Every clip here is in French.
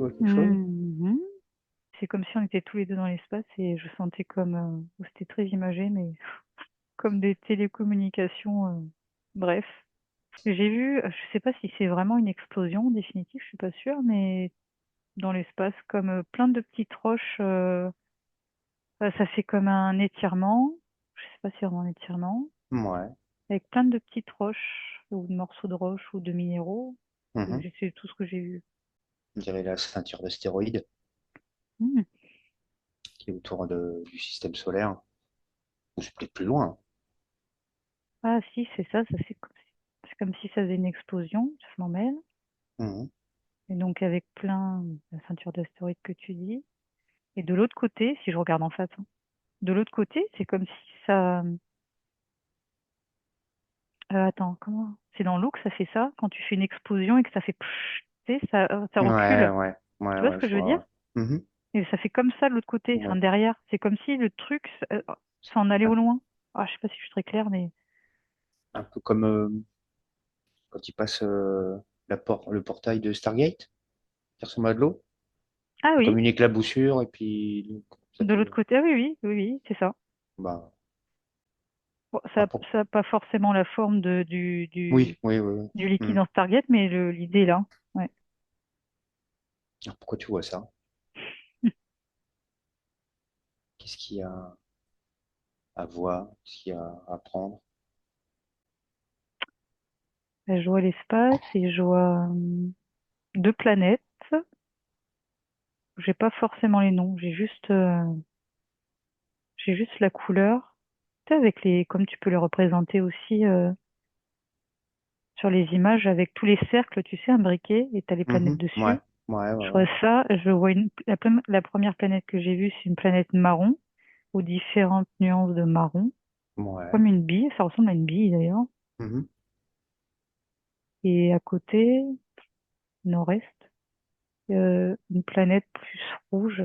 vois quelque chose? Mhm. C'est comme si on était tous les deux dans l'espace et je sentais comme, c'était très imagé, mais comme des télécommunications, bref. J'ai vu, je sais pas si c'est vraiment une explosion définitive, je suis pas sûre, mais dans l'espace, comme plein de petites roches, ça fait comme un étirement. Je sais pas si c'est vraiment un étirement, Ouais. avec plein de petites roches ou de morceaux de roches ou de minéraux. Mhm. C'est tout ce que j'ai vu. On dirait la ceinture d'astéroïdes Hmm. qui est autour du système solaire. Ou c'est peut-être plus loin. Ah si, c'est ça, c'est comme si ça faisait une explosion, je m'en mêle. Mhm. Et donc avec plein la ceinture d'astéroïdes que tu dis. Et de l'autre côté, si je regarde en face, hein, de l'autre côté, c'est comme si ça. Attends, comment? C'est dans l'eau que ça fait ça, quand tu fais une explosion et que ça fait pfff, tu sais, ça Ouais, recule. ouais, ouais, Tu vois ce ouais, que je je veux dire? vois. Ouais. Mhm. Et ça fait comme ça de l'autre côté, enfin Ouais. derrière. C'est comme si le truc s'en allait Un, au loin. Ah, je sais pas si je suis très claire, mais. un peu comme quand il passe le portail de Stargate, qui ressemble à de l'eau. Ah Comme oui, une éclaboussure, et puis ça de l'autre fait. côté, ah oui, oui, oui, oui, c'est ça. Bah, Bon, ah, pour- ça a pas forcément la forme oui, oui, oui, oui. du liquide Mhm. en Stargate, mais l'idée est là. Ouais. Alors, pourquoi tu vois ça? Qu'est-ce qu'il y a à voir? Qu'est-ce qu'il y a à apprendre? Je vois l'espace et je vois deux planètes. J'ai pas forcément les noms, j'ai juste la couleur. Tu sais, avec comme tu peux les représenter aussi sur les images, avec tous les cercles, tu sais, imbriqués, et t'as les planètes Mhm. Ouais, dessus. ouais, ouais, Je ouais. vois ça, je vois la première planète que j'ai vue, c'est une planète marron, ou différentes nuances de marron, Ouais. comme une bille, ça ressemble à une bille d'ailleurs. Mhm. Et à côté, nord-est, une planète plus rouge,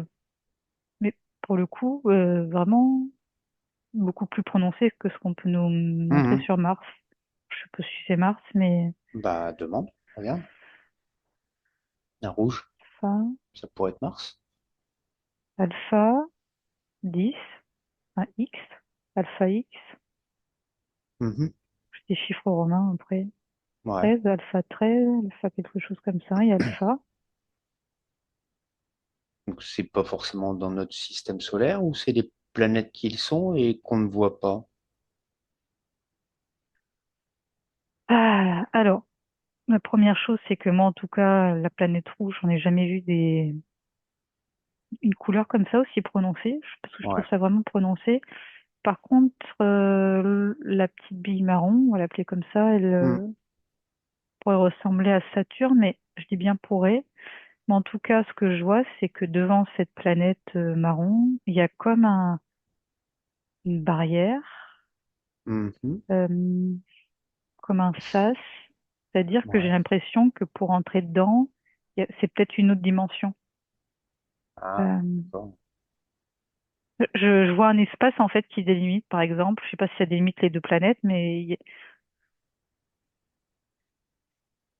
mais pour le coup, vraiment beaucoup plus prononcée que ce qu'on peut nous montrer Mhm. sur Mars. Je sais pas si c'est Mars, mais Bah, demande, regarde. Un rouge, alpha, ça pourrait être Mars. alpha 10, un X, alpha X, Mhm. des chiffres romains après, Ouais. 13, alpha 13, alpha quelque chose comme ça, et alpha. Donc, c'est pas forcément dans notre système solaire ou c'est des planètes qui le sont et qu'on ne voit pas? Ah, alors, la première chose, c'est que moi, en tout cas, la planète rouge, j'en ai jamais vu une couleur comme ça aussi prononcée, parce que je trouve Ouais. ça vraiment prononcé. Par contre, la petite bille marron, on va l'appeler comme ça, elle Mhm. pourrait ressembler à Saturne, mais je dis bien pourrait. Mais en tout cas, ce que je vois, c'est que devant cette planète marron, il y a comme une barrière, Mhm. euh, comme un sas. C'est-à-dire que j'ai Ouais. l'impression que pour entrer dedans, c'est peut-être une autre dimension. Ah, Euh, d'accord. je vois un espace en fait qui délimite, par exemple, je sais pas si ça délimite les deux planètes, mais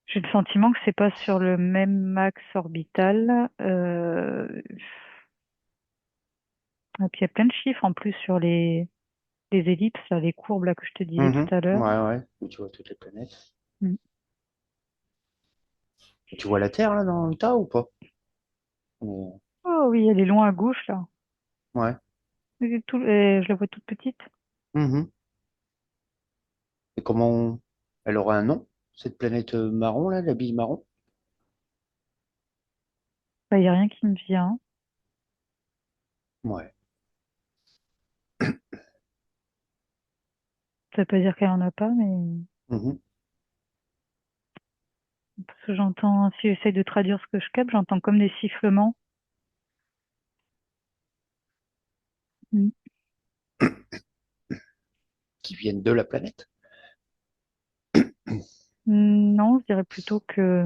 j'ai le sentiment que c'est pas sur le même axe orbital. Et puis il y a plein de chiffres en plus sur les ellipses, là, les courbes là que je te disais Mhm. tout à l'heure. Ouais, ouais. Où tu vois toutes les planètes. Mm. Et tu vois la Terre là dans le tas ou pas? Oh oui, elle est loin à gauche là. Ouais. Je la vois toute petite. Mhm. Et elle aura un nom, cette planète marron là, la bille marron? Bah, il n'y a rien qui me vient. Ouais. Ça veut pas dire qu'elle en a pas, mais Mhm. parce que j'entends, si j'essaie de traduire ce que je capte, j'entends comme des sifflements. Mm. Qui viennent de la planète. Non, je dirais plutôt que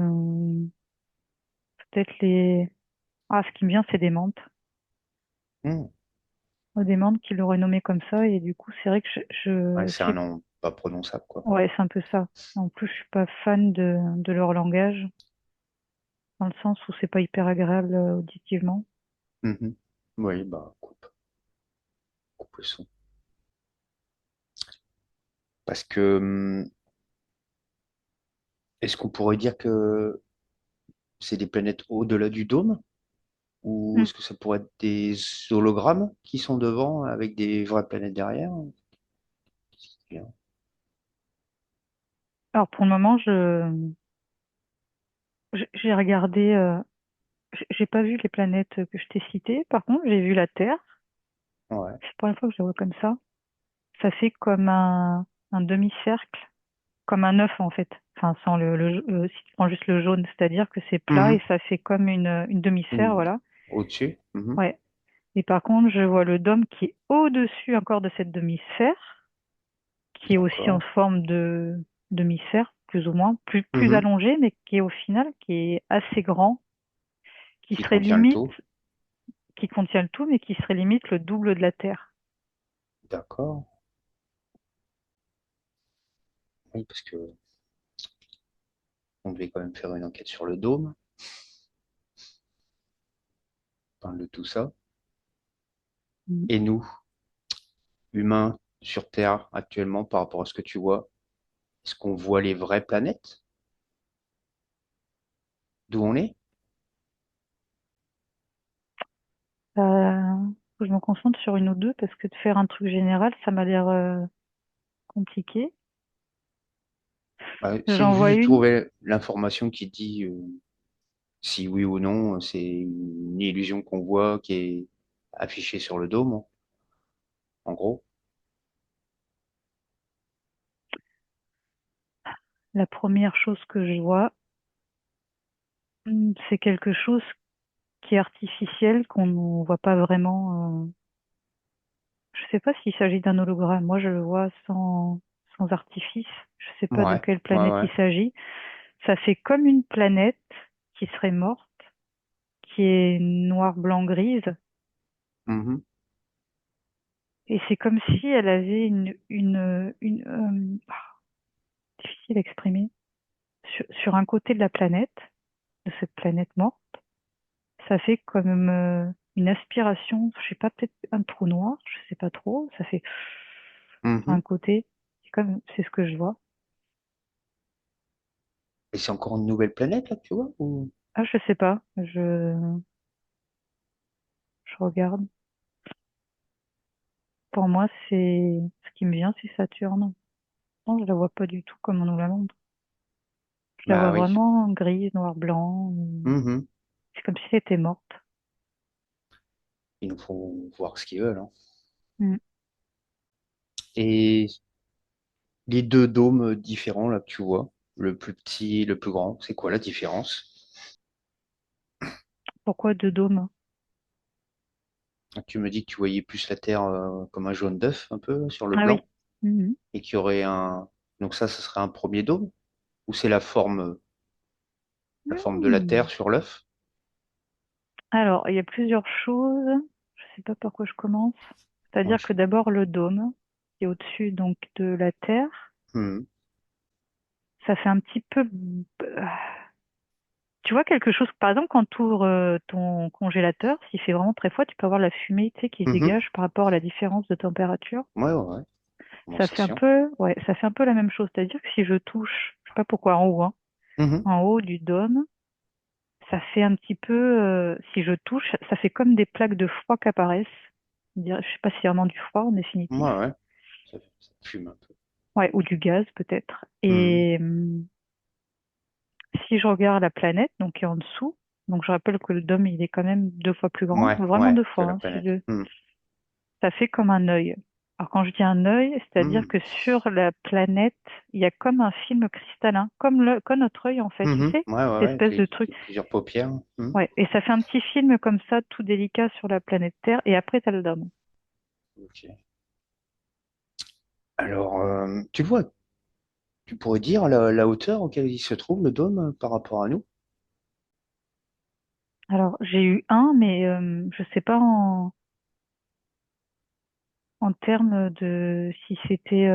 peut-être les. Ah, ce qui me vient, c'est des menthes. Mhm. Des menthes qui l'auraient nommé comme ça, et du coup, c'est vrai que Ouais, je c'est un sais. nom pas prononçable quoi. Ouais, c'est un peu ça. En plus, je suis pas fan de leur langage. dans le sens où c'est pas hyper agréable auditivement. Mhm. Oui, bah, coupe le son. Parce que, est-ce qu'on pourrait dire que c'est des planètes au-delà du dôme? Ou Mm. est-ce que ça pourrait être des hologrammes qui sont devant avec des vraies planètes derrière? Bien. Alors pour le moment, j'ai regardé, j'ai pas vu les planètes que je t'ai citées. Par contre, j'ai vu la Terre. Ouais. C'est la première fois que je la vois comme ça. Ça fait comme un demi-cercle, comme un œuf en fait. Enfin, sans si tu prends juste le jaune, c'est-à-dire que c'est plat et Mhm. ça fait comme une demi-sphère, Une- voilà. Au-dessus? Mhm. Ouais. Et par contre, je vois le dôme qui est au-dessus encore de cette demi-sphère, qui est aussi en D'accord. forme de demi-sphère, plus ou moins, plus Mhm. allongé, mais qui est au final, qui est assez grand, qui Qui serait contient le limite, tout. qui contient le tout, mais qui serait limite le double de la Terre. D'accord. Oui, parce que on devait quand même faire une enquête sur le dôme. On parle de tout ça. Mm. Et nous, humains sur Terre actuellement, par rapport à ce que tu vois, est-ce qu'on voit les vraies planètes d'où on est? Faut que je me concentre sur une ou deux parce que de faire un truc général, ça m'a l'air compliqué. Bah, si J'en vois juste une. trouver l'information qui dit si oui ou non c'est une illusion qu'on voit qui est affichée sur le dôme, en gros. La première chose que je vois, c'est quelque chose qui est artificiel, qu'on ne voit pas vraiment. Je sais pas s'il s'agit d'un hologramme. Moi, je le vois sans artifice. Je sais pas de Ouais, quelle ouais, planète ouais. il s'agit. Ça fait comme une planète qui serait morte, qui est noire, blanc, grise. Mhm, Et c'est comme si elle avait difficile à exprimer, sur un côté de la planète, de cette planète morte. Ça fait comme une aspiration, je sais pas, peut-être un trou noir, je sais pas trop. Ça fait sur mhm. un côté. C'est ce que je vois. Et c'est encore une nouvelle planète là, tu vois? Ou... Ah, je sais pas. Je regarde. Pour moi, ce qui me vient, c'est Saturne. Non, je la vois pas du tout comme on nous la montre. Je la vois Bah oui. vraiment grise, noir, blanc. Mhm. C'est comme si elle était morte. Il nous faut voir ce qu'ils veulent, hein. Mm. Et les deux dômes différents là que tu vois, le plus petit, le plus grand, c'est quoi la différence? Pourquoi deux dômes? Tu me dis que tu voyais plus la Terre comme un jaune d'œuf un peu sur le Ah oui. blanc Mhm. et qu'il y aurait un... Donc ça, ce serait un premier dôme? Ou c'est la forme de la Hmm. Terre sur l'œuf? Alors, il y a plusieurs choses. Je sais pas par quoi je commence. Ouais, C'est-à-dire que d'abord le dôme, qui est au-dessus donc de la Terre, Mhm. ça fait un petit peu. Tu vois quelque chose, par exemple, quand tu ouvres ton congélateur, s'il fait vraiment très froid, tu peux avoir la fumée, tu sais, qui se Mhm. dégage par rapport à la différence de température. Ouais, ouais, ouais. Ça fait un Condensation. peu, ouais, ça fait un peu la même chose. C'est-à-dire que si je touche, je sais pas pourquoi, en haut, hein, Mhm. en haut du dôme, ça fait un petit peu, si je touche, ça fait comme des plaques de froid qui apparaissent. Je sais pas si c'est vraiment du froid en définitive. Ouais, ouais. Ça fume un peu. Ouais, ou du gaz peut-être. Mhm. Et si je regarde la planète, donc qui est en dessous, donc je rappelle que le dôme, il est quand même deux fois plus grand, Ouais, vraiment ouais, deux que fois, la hein, planète. Mhm. ça fait comme un œil. Alors quand je dis un œil, c'est-à-dire Mhm. que sur la planète, il y a comme un film cristallin, comme notre œil en fait, tu Mhm. sais, Ouais, ouais, cette ouais, avec espèce de truc. plusieurs paupières. Mhm. Ouais, et ça fait un petit film comme ça, tout délicat sur la planète Terre, et après t'as le dôme. Ok. Alors, tu le vois, tu pourrais dire la hauteur auquel il se trouve le dôme par rapport à nous? Alors j'ai eu un, mais je sais pas en termes de si c'était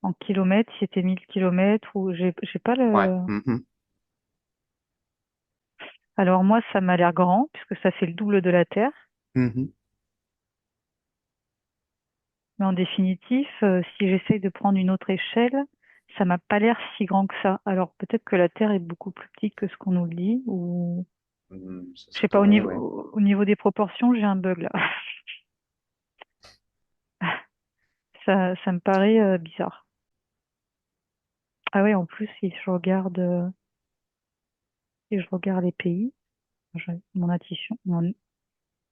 en kilomètres, si c'était 1000 kilomètres ou j'ai pas Ouais. le. Mhm. Alors moi, ça m'a l'air grand, puisque ça fait le double de la Terre. Mhm. Mais en définitive, si j'essaye de prendre une autre échelle, ça m'a pas l'air si grand que ça. Alors peut-être que la Terre est beaucoup plus petite que ce qu'on nous le dit, ou Ça je se sais pas, pourrait, ouais. au niveau des proportions, j'ai un bug là. Ça me paraît bizarre. Ah ouais, en plus, si je regarde les pays,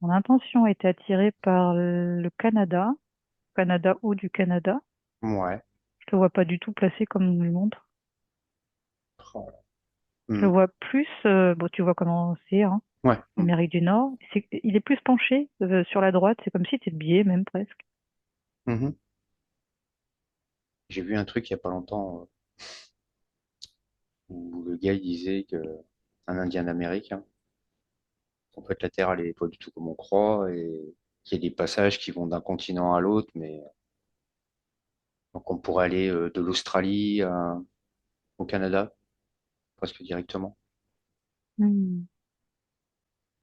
mon intention était attirée par le Canada, Canada ou du Canada. Ouais. Je le vois pas du tout placé comme on me le montre. Oh. Je le Mhm. vois plus, bon, tu vois comment c'est, hein, Ouais. Mhm. l'Amérique du Nord. Il est plus penché sur la droite, c'est comme si c'était biais même presque. Mhm. J'ai vu un truc il y a pas longtemps où le gars il disait que un Indien d'Amérique, hein, en fait la Terre elle est pas du tout comme on croit et qu'il y a des passages qui vont d'un continent à l'autre, mais donc on pourrait aller de l'Australie au Canada presque directement. Hmm.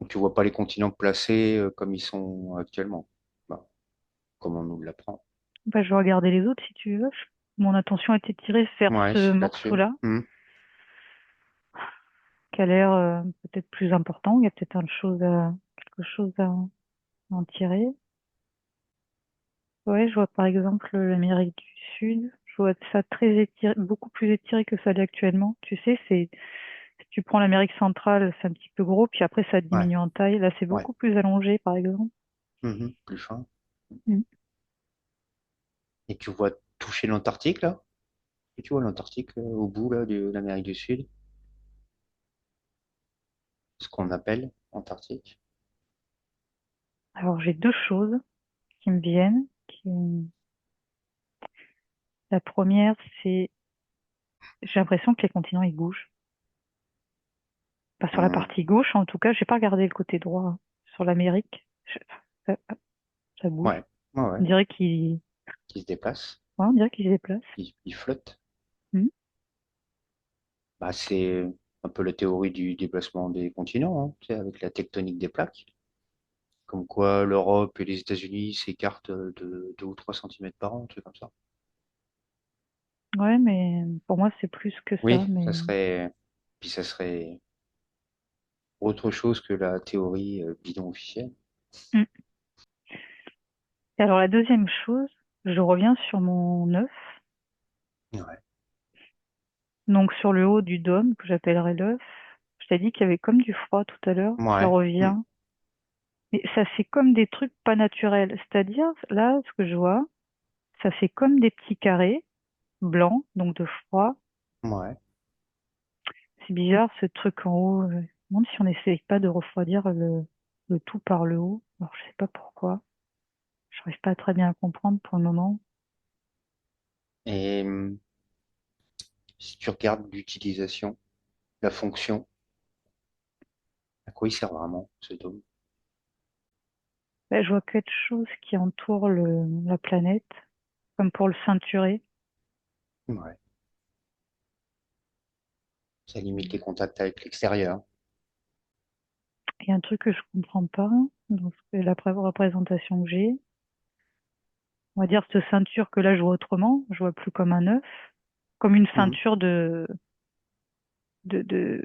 Donc tu vois pas les continents placés comme ils sont actuellement, bah, comme on nous l'apprend. Bah, je vais regarder les autres si tu veux. Mon attention a été tirée vers Ouais, ce là-dessus. morceau-là, Mhm. qui a l'air peut-être plus important. Il y a peut-être quelque chose à en tirer. Ouais, je vois par exemple l'Amérique du Sud. Je vois ça très étiré, beaucoup plus étiré que ça l'est actuellement. Tu sais, si tu prends l'Amérique centrale, c'est un petit peu gros, puis après ça Ouais, diminue en taille. Là, c'est ouais. beaucoup plus allongé, par exemple. Mhm. Plus fin. Mm. Et tu vois toucher l'Antarctique là? Et tu vois l'Antarctique au bout là de l'Amérique du Sud, ce qu'on appelle Antarctique. Alors, j'ai deux choses qui me viennent. La première, c'est, j'ai l'impression que les continents, ils bougent. Pas sur la Mhm. partie gauche, en tout cas, j'ai pas regardé le côté droit. Sur l'Amérique, ça, ça bouge. Ouais, ouais, ouais. On dirait qu'il, Qui se déplace, ouais, on dirait qu'il se déplace. qui flotte. Mm. Bah, c'est un peu la théorie du déplacement des continents, hein, tu sais, avec la tectonique des plaques. Comme quoi l'Europe et les États-Unis s'écartent de 2 ou 3 centimètres par an, un truc comme ça. Ouais, mais pour moi, c'est plus que ça. Oui, ça Mais serait, puis ça serait autre chose que la théorie bidon officielle. mm. Et alors, la deuxième chose, je reviens sur mon œuf, Ouais, donc sur le haut du dôme, que j'appellerais l'œuf. Je t'ai dit qu'il y avait comme du froid tout à l'heure. Ça ouais, revient. Mais ça fait comme des trucs pas naturels. C'est-à-dire, là, ce que je vois, ça fait comme des petits carrés blancs, donc de froid. ouais. C'est bizarre, ce truc en haut. Je me demande si on n'essaye pas de refroidir le tout par le haut. Alors, je sais pas pourquoi. Je n'arrive pas très bien à comprendre pour le moment. Et si tu regardes l'utilisation, la fonction, à quoi il sert vraiment ce dôme? Là, je vois quelque chose qui entoure la planète, comme pour le ceinturer. Ouais, ça limite les contacts avec l'extérieur. Il y a un truc que je comprends pas dans la représentation que j'ai. On va dire cette ceinture que là, je vois autrement. Je vois plus comme un œuf, comme une Mhm. ceinture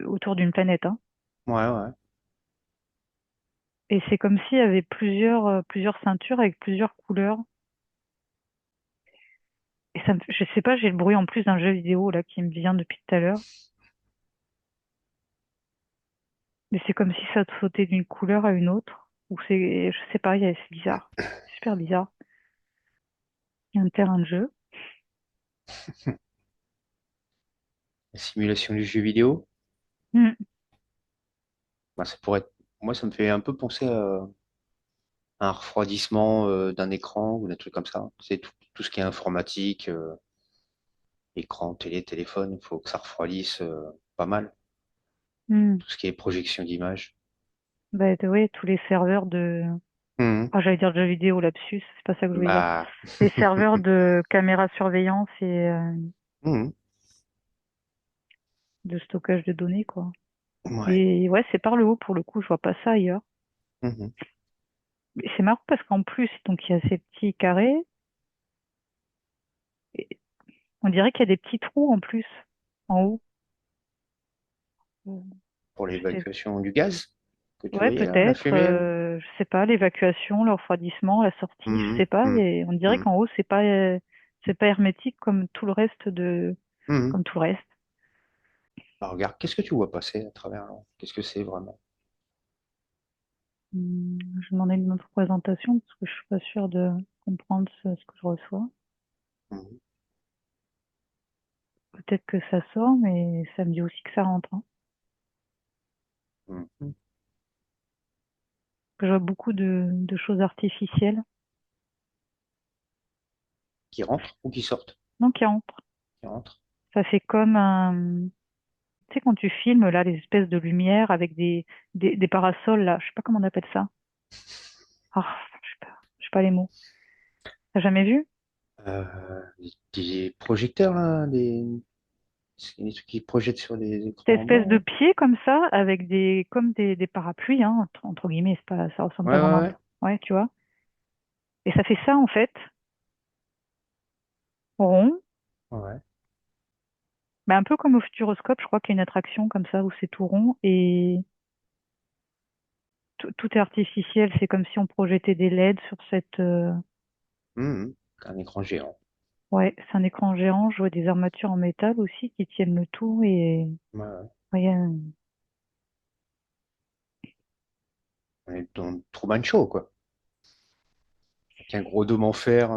autour d'une planète, hein. Ouais, ouais. Et c'est comme s'il y avait plusieurs ceintures avec plusieurs couleurs. Et je sais pas, j'ai le bruit en plus d'un jeu vidéo là qui me vient depuis tout à l'heure. Mais c'est comme si ça sautait d'une couleur à une autre. Ou je sais pas, c'est bizarre. C'est super bizarre. Il y a un terrain de jeu. La simulation du jeu vidéo, Hmm. bah, ça pourrait être... Moi, ça me fait un peu penser à un refroidissement d'un écran ou d'un truc comme ça. C'est tout ce qui est informatique, écran, télé, téléphone, il faut que ça refroidisse pas mal. Hmm. Tout ce qui est projection d'image. Bah, oui, tous les serveurs Mhm. ah, j'allais dire de jeux vidéo, lapsus, c'est pas ça que je voulais dire. Bah, Les serveurs de caméra surveillance et mhm. de stockage de données, quoi. Ouais. Et ouais, c'est par le haut pour le coup, je vois pas ça ailleurs. Mhm. Mais c'est marrant parce qu'en plus, donc il y a ces petits carrés, et on dirait qu'il y a des petits trous en plus, en haut. Euh, Pour Je sais, l'évacuation du gaz que tu ouais, voyais là, la peut-être, fumée là. je sais pas, l'évacuation, le refroidissement, la sortie, je Mhm. sais pas, Mhm. et on dirait Mhm. qu'en haut, c'est pas hermétique comme tout le reste de, Mhm. comme tout le reste. Alors, regarde, qu'est-ce que tu vois passer à travers là? Qu'est-ce que c'est vraiment? Je demandais une autre présentation parce que je suis pas sûre de comprendre ce que je reçois. Mhm. Peut-être que ça sort, mais ça me dit aussi que ça rentre, hein. Mhm. Je vois beaucoup de choses artificielles. Qui rentrent ou qui sortent? Non, qui rentrent. Qui rentrent. Ça fait comme un, tu sais, quand tu filmes, là, les espèces de lumière avec des parasols, là, je sais pas comment on appelle ça. Ah, je sais pas les mots. T'as jamais vu? Des projecteurs là, c'est des trucs qui projettent sur des Ces écrans espèces de blancs. pieds comme ça, avec comme des parapluies, hein, entre guillemets, c'est pas, ça ressemble Ouais, pas ouais, vraiment ouais. ouais, tu vois. Et ça fait ça, en fait, rond, Ouais. mais un peu comme au Futuroscope, je crois qu'il y a une attraction comme ça où c'est tout rond et tout est artificiel. C'est comme si on projetait des LED sur cette, Mhm. Un écran géant. ouais, c'est un écran géant. Je vois des armatures en métal aussi qui tiennent le tout et, Ouais, ouais. ouais, On est dans Truman Show, quoi. Avec un gros dôme en fer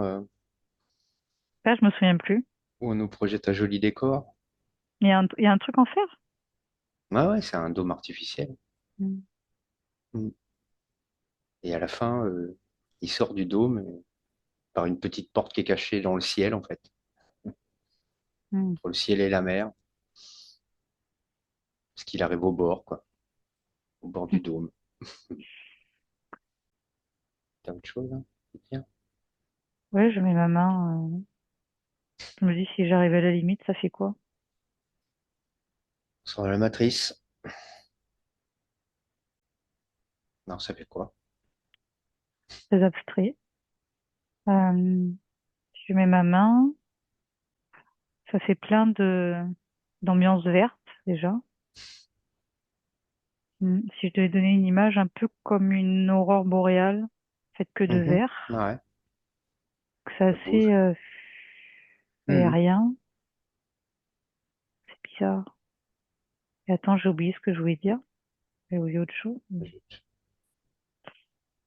là, je me souviens plus. où on nous projette un joli décor. Il y a un truc en fer? Ouais, ouais, c'est un dôme artificiel. Mm. Mhm. Et à la fin, il sort du dôme par une petite porte qui est cachée dans le ciel, en fait, Mm. entre le ciel et la mer, parce qu'il arrive au bord, quoi, au bord du dôme. T'as autre chose, hein, qui te vient Ouais, je mets ma main. Je me dis si j'arrive à la limite, ça fait quoi? sur la matrice. Non, ça fait quoi? Très abstrait. Euh, je mets ma main. Ça fait plein de d'ambiance verte déjà. Si je devais donner une image un peu comme une aurore boréale, faite que de Mhm. vert, Ouais, que c'est ça bouge. assez Mhm. aérien. C'est bizarre. Et attends, j'ai oublié ce que je voulais dire. J'ai oublié autre chose, mais Zut.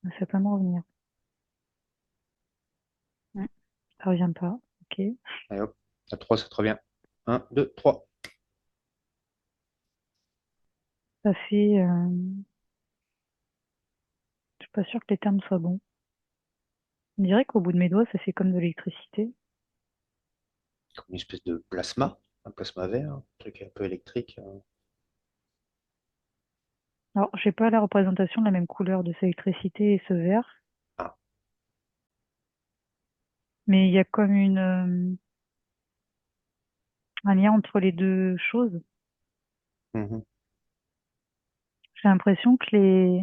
ça va pas me revenir. Hmm, Ça revient pas. Ok. Allez hop, à 3, ça te revient. Un, 2, 3. Ça fait, je suis pas sûre que les termes soient bons. On dirait qu'au bout de mes doigts, ça fait comme de l'électricité. Comme une espèce de plasma, un plasma vert, un truc un peu électrique. Alors, j'ai pas la représentation de la même couleur de cette électricité et ce vert, Ah. mais il y a comme un lien entre les deux choses. Mhm. J'ai l'impression que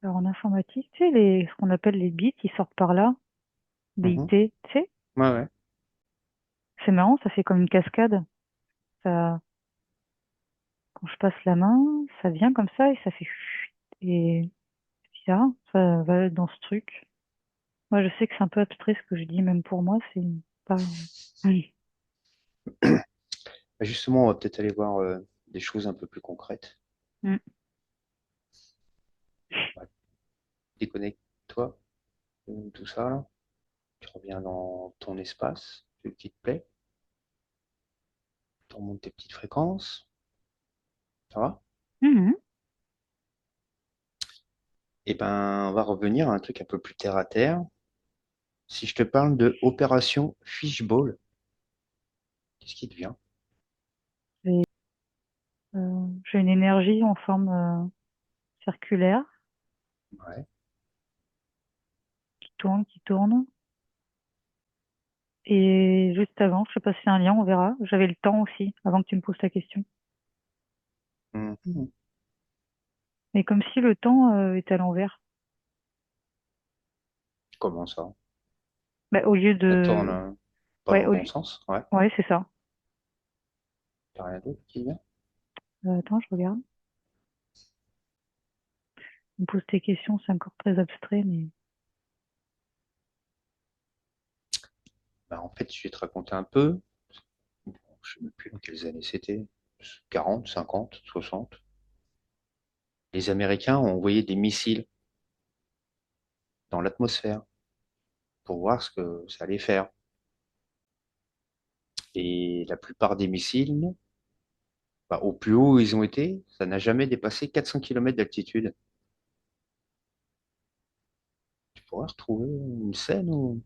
alors en informatique, tu sais, ce qu'on appelle les bits, ils sortent par là, Mhm. BIT, tu sais, Ouais, ouais. c'est marrant, ça fait comme une cascade. Ça, quand je passe la main, ça vient comme ça et ça fait chut. Et c'est bizarre, ça va dans ce truc. Moi, je sais que c'est un peu abstrait ce que je dis, même pour moi, c'est pas. Oui. Bah, justement, on va peut-être aller voir des choses un peu plus concrètes. Mm. Ouais. Déconnecte-toi de tout ça, là. Tu reviens dans ton espace, celui qui te plaît. Tu remontes tes petites fréquences. Ça va? Mhm. Et ben, on va revenir à un truc un peu plus terre à terre. Si je te parle de opération Fishball, qu'est-ce qui te vient? Et, j'ai une énergie en forme circulaire Ouais. qui tourne. Et juste avant, je sais pas si c'est un lien, on verra. J'avais le temps aussi, avant que tu me poses ta question. Mhm. Mais comme si le temps était à l'envers. Comment ça? Bah, au lieu Ça tourne de... pas Ouais, dans le bon sens? Ouais. ouais, c'est ça. T'as rien d'autre qui vient? Attends, je regarde. On me pose tes questions, c'est encore très abstrait, mais... Bah, en fait, je vais te raconter un peu. Bon, je sais même plus dans quelles années c'était. 40, 50, 60. Les Américains ont envoyé des missiles dans l'atmosphère pour voir ce que ça allait faire. Et la plupart des missiles, bah, au plus haut où ils ont été, ça n'a jamais dépassé 400 km d'altitude. Tu pourrais retrouver une scène où...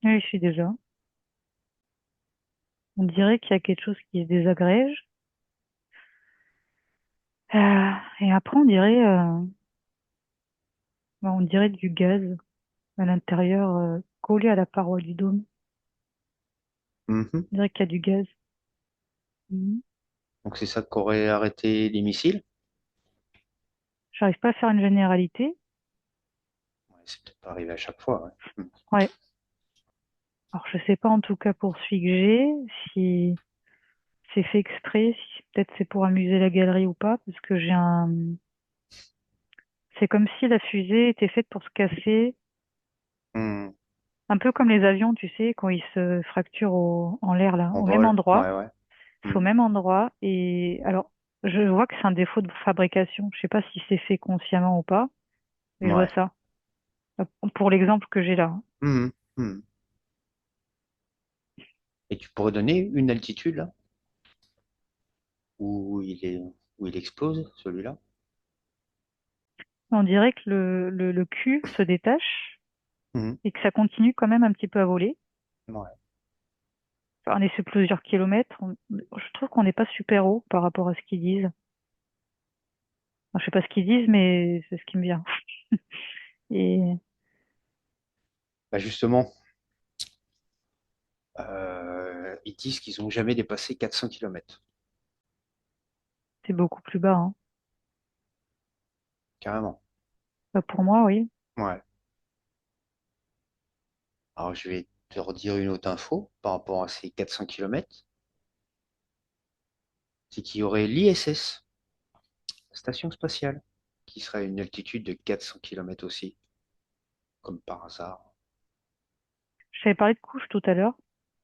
Oui, je suis déjà. On dirait qu'il y a quelque chose qui désagrège. Et après, on dirait du gaz à l'intérieur, collé à la paroi du dôme. Mhm. On dirait qu'il y a du gaz. Mhm. Donc c'est ça qu'aurait arrêté les missiles. J'arrive pas à faire une généralité. Ouais, c'est peut-être pas arrivé à chaque fois. Ouais. Ouais. Alors, je sais pas en tout cas pour celui que j'ai, si c'est fait exprès, si peut-être c'est pour amuser la galerie ou pas, parce que c'est comme si la fusée était faite pour se casser, Hmm. un peu comme les avions, tu sais, quand ils se fracturent en l'air là, En au même vol, endroit. ouais, ouais. C'est au Hmm. même endroit. Et alors, je vois que c'est un défaut de fabrication. Je sais pas si c'est fait consciemment ou pas, mais je vois Ouais. ça. Pour l'exemple que j'ai là. Hmm. Hmm. Et tu pourrais donner une altitude là où il est où il explose celui-là? On dirait que le cul se détache Hmm. et que ça continue quand même un petit peu à voler. Ouais. Enfin, on est sur plusieurs kilomètres. Je trouve qu'on n'est pas super haut par rapport à ce qu'ils disent. Enfin, je sais pas ce qu'ils disent, mais c'est ce qui me vient. Et Bah justement, ils disent qu'ils n'ont jamais dépassé 400 km. c'est beaucoup plus bas, hein. Carrément. Bah, pour moi, oui. Ouais. Alors je vais te redire une autre info par rapport à ces 400 km. C'est qu'il y aurait l'ISS, station spatiale, qui serait à une altitude de 400 km aussi, comme par hasard. Je t'avais parlé de couche tout à l'heure.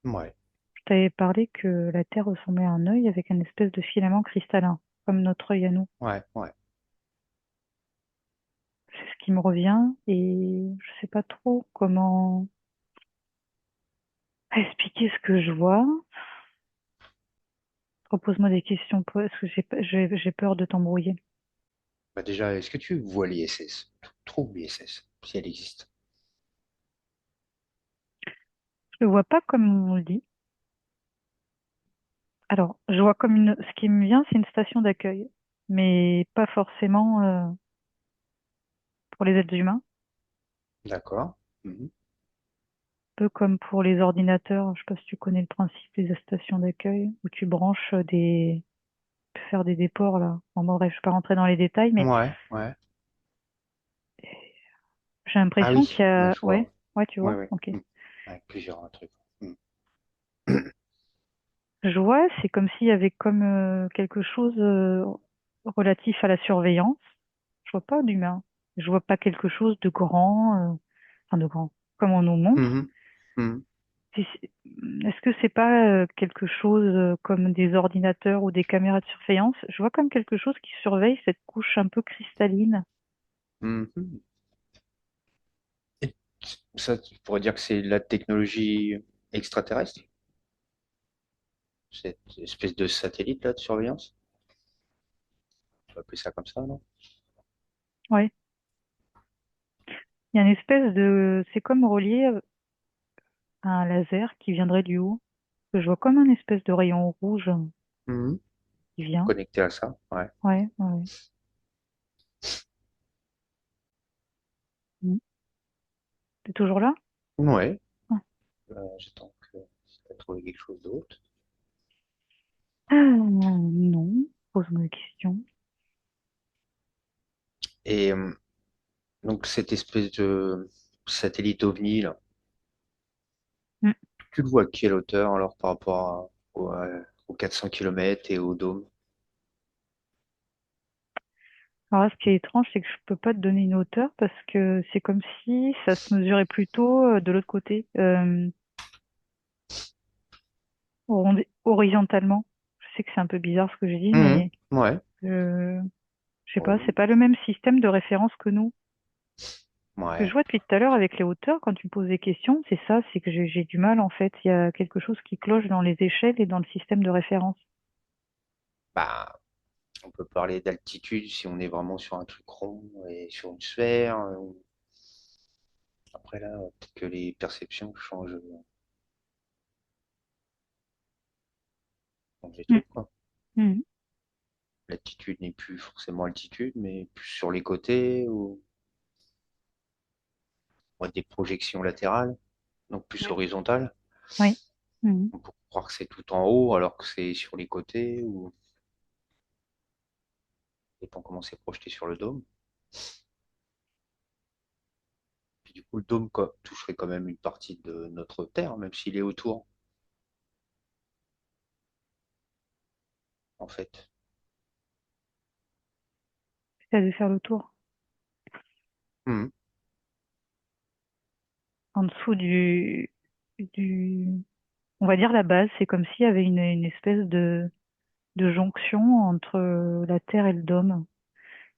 Ouais, Je t'avais parlé que la Terre ressemblait à un œil avec une espèce de filament cristallin, comme notre œil à nous. ouais, ouais. C'est ce qui me revient et je sais pas trop comment expliquer ce que je vois. Repose-moi des questions parce que j'ai peur de t'embrouiller. Bah déjà, est-ce que tu vois l'ISS? Trouve l'ISS, si elle existe. Je le vois pas comme on le dit. Alors, je vois comme ce qui me vient, c'est une station d'accueil, mais pas forcément pour les êtres humains. D'accord. Mhm. Un peu comme pour les ordinateurs. Je sais pas si tu connais le principe des stations d'accueil où tu branches tu peux faire des déports là. Bon, bref, je vais pas rentrer dans les détails, mais Ouais, ouais. j'ai Ah l'impression oui, qu'il y ouais, a, je vois. ouais, ouais, tu Ouais, vois, ouais. ok. Mm. Avec plusieurs trucs. Mm. Je vois, c'est comme s'il y avait comme quelque chose relatif à la surveillance. Je vois pas d'humain. Je vois pas quelque chose de grand, enfin de grand, comme on nous montre. Mhm. Mhm. Est-ce que c'est pas quelque chose comme des ordinateurs ou des caméras de surveillance? Je vois comme quelque chose qui surveille cette couche un peu cristalline. Mhm. Et ça, tu pourrais dire que c'est la technologie extraterrestre, cette espèce de satellite là de surveillance. On peut appeler ça comme ça, non? Ouais. Il y a une espèce de, c'est comme relié à un laser qui viendrait du haut. Je vois comme un espèce de rayon rouge Mhm. qui vient. Connecté à ça, ouais. Ouais, ouais, ouais. Mm. T'es toujours là? Ouais. Ah, J'attends que tu as trouvé quelque chose d'autre. non. Pose-moi des questions. Et donc cette espèce de satellite ovni là, Mm. tu le vois à quelle hauteur alors par rapport aux 400 km et au dôme? Alors là, ce qui est étrange, c'est que je peux pas te donner une hauteur parce que c'est comme si ça se mesurait plutôt de l'autre côté, horizontalement. Je sais que c'est un peu bizarre ce que je dis, mais Ouais, euh, je sais pas, ouais, c'est pas le même système de référence que nous. Ce que je ouais. vois depuis tout à l'heure avec les hauteurs, quand tu me poses des questions, c'est ça, c'est que j'ai du mal en fait. Il y a quelque chose qui cloche dans les échelles et dans le système de référence. Bah, on peut parler d'altitude si on est vraiment sur un truc rond et sur une sphère. Après là, peut-être que les perceptions changent les Mm. trucs, quoi. Mm. L'altitude n'est plus forcément altitude, mais plus sur les côtés ou des projections latérales, donc plus Oui. horizontales. Oui. Mm. On peut croire que c'est tout en haut alors que c'est sur les côtés ou ça dépend comment c'est projeté sur le dôme. Puis du coup, le dôme toucherait quand même une partie de notre Terre, même s'il est autour, en fait. Ça de faire le tour. Mhm. En dessous du, on va dire la base, c'est comme s'il y avait une espèce de jonction entre la Terre et le dôme.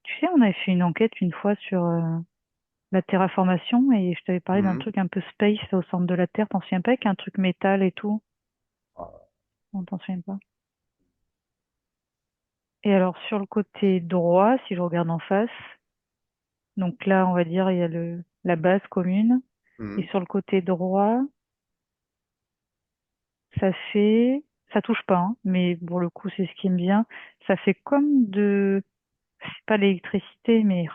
Tu sais, on avait fait une enquête une fois sur la terraformation et je t'avais parlé d'un Mhm. truc un peu space au centre de la Terre. T'en souviens pas, avec un truc métal et tout? Ah, On t'en souviens pas. Et alors sur le côté droit, si je regarde en face, donc là, on va dire, il y a la base commune. Et mhm. sur le côté droit, ça fait, ça touche pas, hein, mais pour le coup, c'est ce qui me vient. Ça fait comme c'est pas l'électricité, mais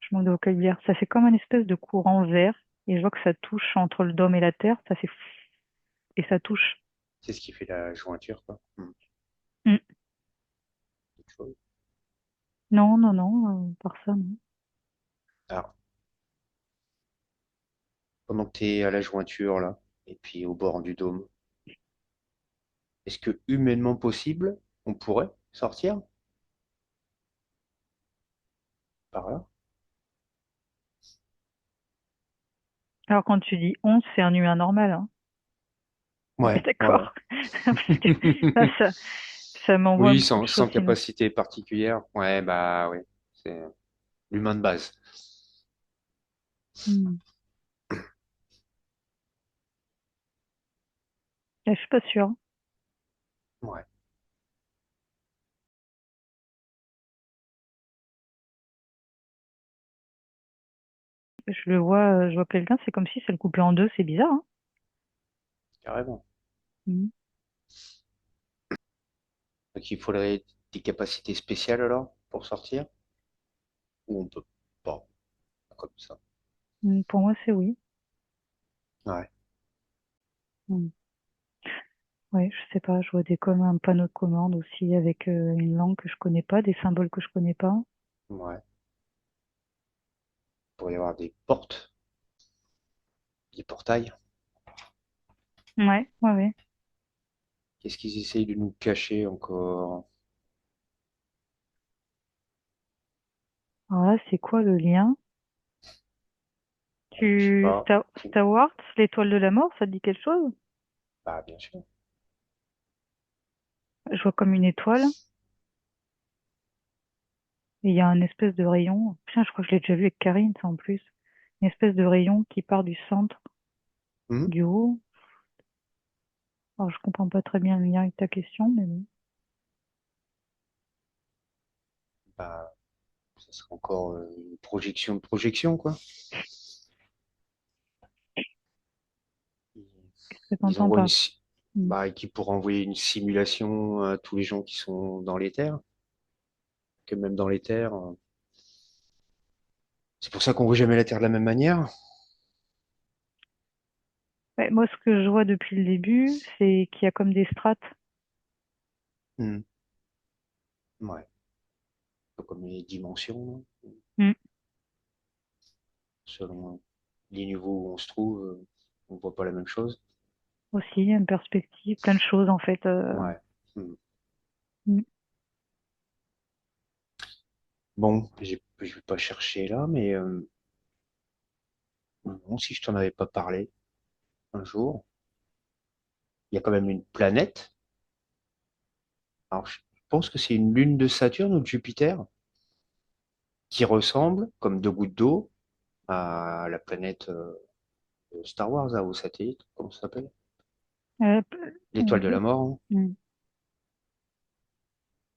je manque de vocabulaire. Ça fait comme un espèce de courant vert. Et je vois que ça touche entre le dôme et la terre. Ça fait et ça touche. C'est ce qui fait la jointure, quoi. Mhm. Mm. Quelque chose. Non, non, non, par ça, non. Alors, pendant que tu es à la jointure, là, et puis au bord du dôme, est-ce que humainement possible, on pourrait sortir par là? Alors quand tu dis on, c'est un humain normal, hein. On est Ouais, ouais, ouais. d'accord. Parce que là, ça m'envoie Oui, beaucoup de sans choses sinon. capacité particulière. Ouais, bah oui, c'est l'humain de base. Mm. Là, je suis pas sûre. Ouais, Je vois quelqu'un, c'est comme si ça le coupait en deux, c'est bizarre, hein. carrément. Mm. Donc il faudrait des capacités spéciales alors pour sortir? Ou on peut pas, comme ça? Mm, pour moi, c'est oui. Ouais, Mm. Ouais, je sais pas, je vois comme un panneau de commande aussi avec une langue que je connais pas, des symboles que je connais pas. ouais. Il pourrait y avoir des portes, des portails. Ouais, ouais, ouais. Qu'est-ce qu'ils essayent de nous cacher encore? Alors là, c'est quoi le lien? Je sais pas. Star Wars, l'étoile de la mort, ça te dit quelque chose? Bah, bien sûr. Je vois comme une étoile et il y a un espèce de rayon. Putain, je crois que je l'ai déjà vu avec Karine, ça en plus. Une espèce de rayon qui part du centre, Hmm. du haut. Alors, je comprends pas très bien le lien avec ta question, mais bon. Bah, ça serait encore une projection de projection, quoi. Ils Qu'est-ce que ils t'entends envoient par... Hmm. bah, qui pourraient envoyer une simulation à tous les gens qui sont dans les terres, que même dans les terres. C'est pour ça qu'on voit jamais la Terre de la même manière. Ouais, moi, ce que je vois depuis le début, c'est qu'il y a comme des strates. Hmm. Ouais. Un peu comme les dimensions, hein. Mm. Selon les niveaux où on se trouve, on voit pas la même chose. Aussi, une perspective, plein de choses en fait. Ouais. Hmm. Mm. Bon, je vais pas chercher là, mais bon, si je t'en avais pas parlé un jour, il y a quand même une planète. Alors, je pense que c'est une lune de Saturne ou de Jupiter qui ressemble, comme deux gouttes d'eau, à la planète de Star Wars, là, au satellite, comment ça s'appelle? Euh, L'étoile de la mort, hein. mm.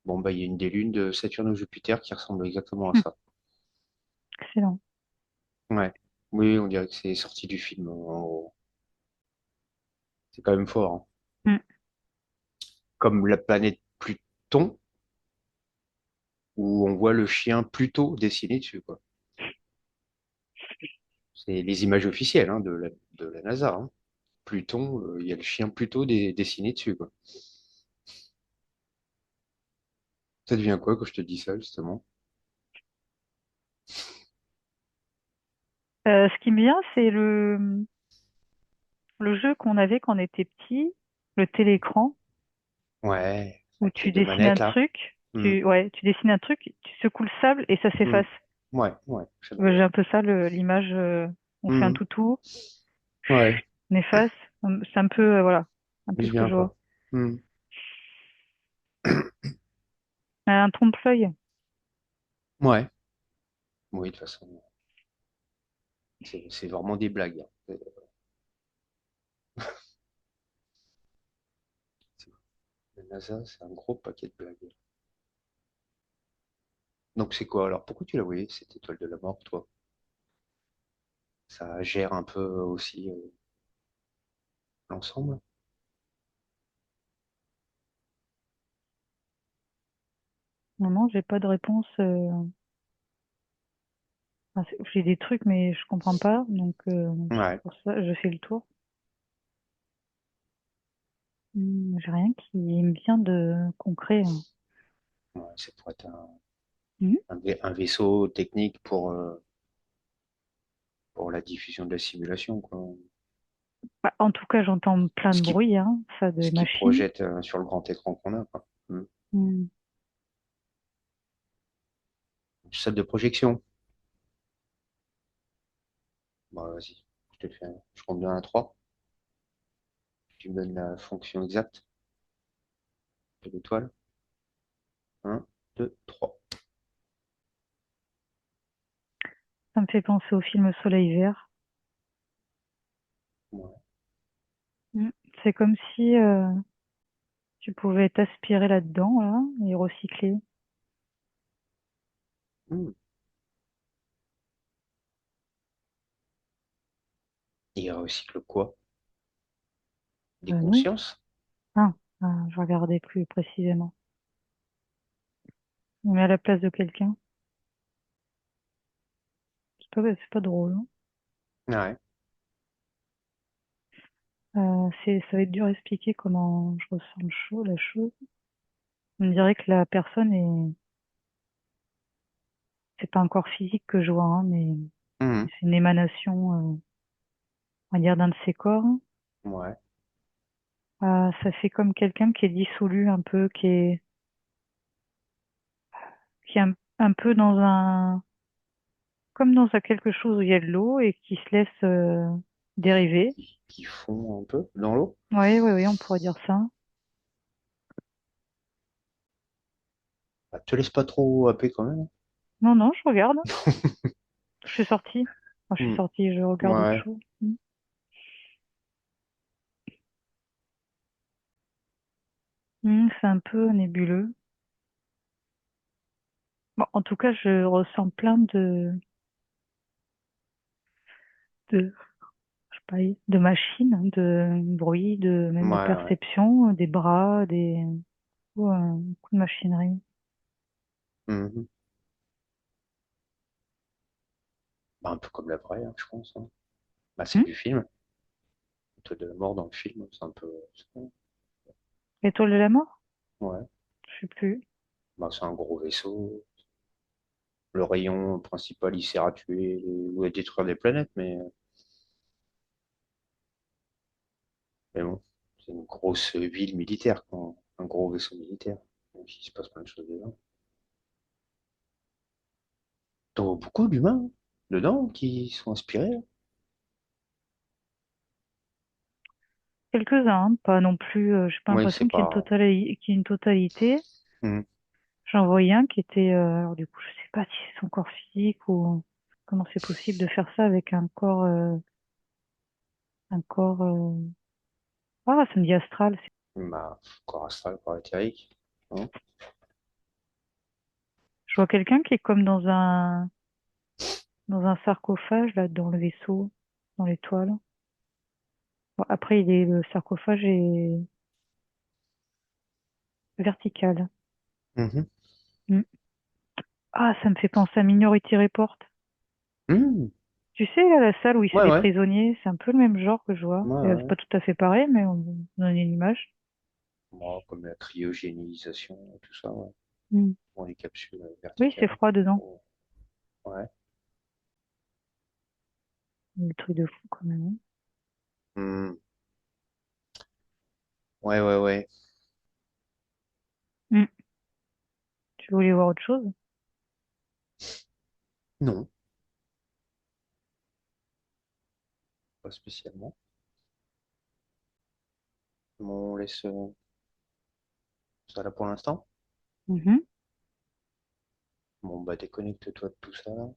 Bon, bah, il y a une des lunes de Saturne ou Jupiter qui ressemble exactement à Mm. ça. Excellent. Ouais. Oui, on dirait que c'est sorti du film, en gros. C'est quand même fort, hein. Mm. Comme la planète Pluton, où on voit le chien Pluto dessiné dessus, quoi. C'est les images officielles, hein, de la NASA, hein. Pluton, il y a le chien Pluto dessiné dessus, quoi. Ça devient quoi quand je te dis ça, justement? Ce qui me vient, c'est le jeu qu'on avait quand on était petit, le téléécran, Ouais, où avec les tu deux dessines un manettes, là. truc, Hmm, tu dessines un truc, tu secoues le sable et ça hmm. s'efface. Ouais, ouais, j'en J'ai avais un. un peu ça, l'image, on fait un Hmm, toutou, ouais, on efface. C'est un peu, voilà, un peu j'y ce que viens je vois. pas. Hmm, Un trompe-l'œil. ouais, oui, de toute façon, c'est vraiment des blagues, hein. La NASA, c'est un gros paquet de blagues. Donc c'est quoi alors? Pourquoi tu l'as voyé, cette étoile de la mort, toi? Ça gère un peu aussi l'ensemble? Non, non, j'ai pas de réponse. Enfin, j'ai des trucs, mais je comprends pas, donc Ouais, pour ça, je fais le tour. J'ai rien qui me vient de concret, hein. ouais, c'est pour être Hmm. un vaisseau technique pour la diffusion de la simulation, quoi. Bah, en tout cas, j'entends plein Ce de qui, bruit, hein, ça, ce de qui machines. projette sur le grand écran qu'on a, quoi. Hmm. Hmm. Salle de projection. Bon, vas-y, je compte bien à 3. Tu me donnes la fonction exacte de l'étoile. Un, 2, 3. Ça me fait penser au film Soleil Vert. Ouais. Hmm. C'est comme si tu pouvais t'aspirer là-dedans, là, et recycler. Hmm. Il recycle quoi? Des Nous? consciences? Ah, je regardais plus précisément. On est à la place de quelqu'un. C'est pas drôle, hein. Ouais. Ça va être dur à expliquer comment je ressens la chose. On dirait que la personne c'est pas un corps physique que je vois, hein, mais Mhm. c'est une émanation, on va dire, d'un de ses corps. Ouais. Ça fait comme quelqu'un qui est dissolu un peu, qui est un peu comme dans quelque chose où il y a de l'eau et qui se laisse dériver. Qui fond un peu dans l'eau. Oui, oui, oui, on pourrait dire ça. Bah, te laisse pas trop happer quand même. Non, non, je regarde. Je suis sortie. Enfin, je suis Hmm. sortie, je regarde autre Ouais. chose. C'est un peu nébuleux. Bon, en tout cas, je ressens plein de, je sais pas, de machines, hein, de bruit, même de Ouais, ouais. perception, des bras, beaucoup de machinerie. Mhm. Bah, un peu comme la vraie, hein, je pense, hein. Bah, celle Hmm. du film. L'étoile de la mort dans le film, c'est un peu ça. L'étoile de la mort? Ouais. Je sais plus. Bah, c'est un gros vaisseau. Le rayon principal, il sert à tuer ou à détruire des planètes, mais bon, c'est une grosse ville militaire, quoi. Un gros vaisseau militaire. Donc, il se passe plein de choses dedans. T'as beaucoup d'humains dedans qui sont inspirés. Quelques-uns, hein, pas non plus, j'ai pas Oui, l'impression c'est pas. qu'il y ait une totalité. Hmm. J'en voyais un qui était, alors du coup, je sais pas si c'est son corps physique ou comment c'est possible de faire ça avec un corps, ah, ça me dit astral. Bah, corps astral, corps éthérique. Hein. Je vois quelqu'un qui est comme dans un sarcophage, là, dans le vaisseau, dans l'étoile. Bon, après, le sarcophage est vertical. Mhm. Mm. Ah, ça me fait penser à Minority Report. Hmm. Tu sais, là, la salle où il fait Ouais, des ouais. prisonniers, c'est un peu le même genre que je vois. Ouais, C'est ouais. pas tout à fait pareil, mais on donne une image. Bon, comme la cryogénisation et tout ça, ouais. Mm. Bon, les capsules Oui, c'est verticales. froid dedans. Oh, ouais. Le truc de fou, quand même, hein. Hmm. Ouais, ouais, ouais. Mm. Tu voulais voir autre chose? Non, pas spécialement. Bon, on laisse ça là pour l'instant. Mhm. Bon, bah, déconnecte-toi de tout ça, là.